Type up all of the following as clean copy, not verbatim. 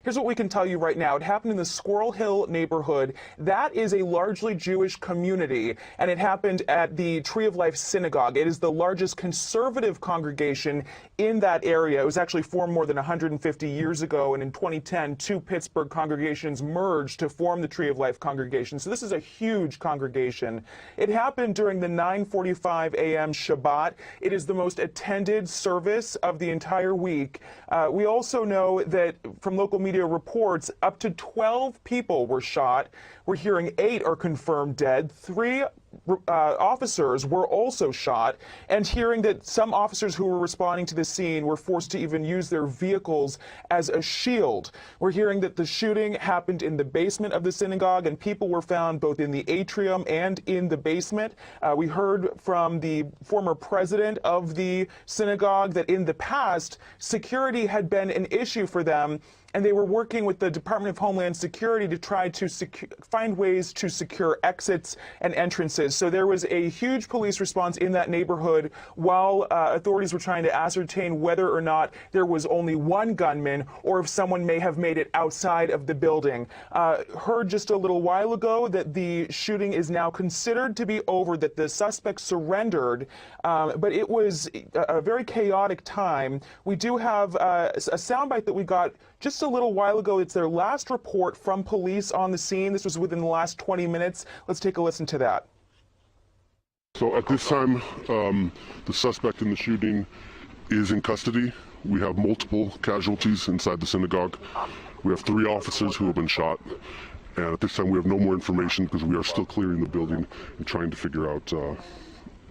Here's what we can tell you right now. It happened in the Squirrel Hill neighborhood. That is a largely Jewish community, and it happened at the Tree of Life Synagogue. It is the largest conservative congregation in that area. It was actually formed more than 150 years ago, and in 2010, two Pittsburgh congregations merged to form the Tree of Life congregation. So this is a huge congregation. It happened during the 9:45 a.m. Shabbat. It is the most attended service of the entire week. We also know that from local media reports, up to 12 people were shot. We're hearing 8 are confirmed dead. 3 officers were also shot, and hearing that some officers who were responding to the scene were forced to even use their vehicles as a shield. We're hearing that the shooting happened in the basement of the synagogue, and people were found both in the atrium and in the basement. We heard from the former president of the synagogue that in the past, security had been an issue for them, and they were working with the Department of Homeland Security to try to find ways to secure exits and entrances. So there was a huge police response in that neighborhood while authorities were trying to ascertain whether or not there was only one gunman or if someone may have made it outside of the building. Heard just a little while ago that the shooting is now considered to be over, that the suspect surrendered, but it was a very chaotic time. We do have a soundbite that we got just a little while ago. It's their last report from police on the scene. This was within the last 20 minutes. Let's take a listen to that. So at this time, the suspect in the shooting is in custody. We have multiple casualties inside the synagogue. We have 3 officers who have been shot. And at this time, we have no more information because we are still clearing the building and trying to figure out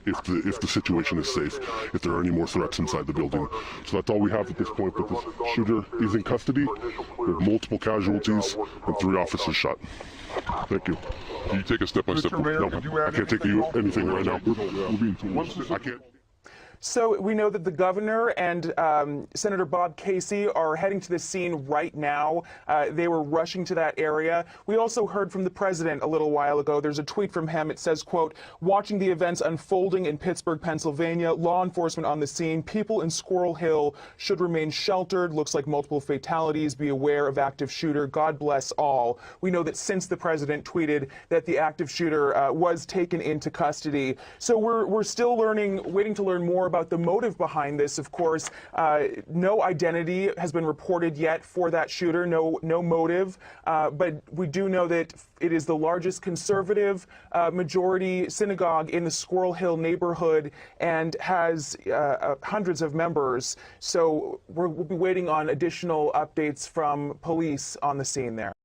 if the situation is safe, if there are any more threats inside the building. So that's all we have at this point, but the shooter is in custody. We have multiple casualties and 3 officers shot. Thank you. Can you take a step-by-step? No, I can't take you anything right now. I can't. So we know that the governor and Senator Bob Casey are heading to the scene right now. They were rushing to that area. We also heard from the president a little while ago. There's a tweet from him. It says, quote, "Watching the events unfolding in Pittsburgh, Pennsylvania, law enforcement on the scene. People in Squirrel Hill should remain sheltered. Looks like multiple fatalities. Be aware of active shooter. God bless all." We know that since the president tweeted that the active shooter was taken into custody. So we're still waiting to learn more about the motive behind this. Of course, no identity has been reported yet for that shooter, no motive, but we do know that it is the largest conservative majority synagogue in the Squirrel Hill neighborhood and has hundreds of members. So we'll be waiting on additional updates from police on the scene there.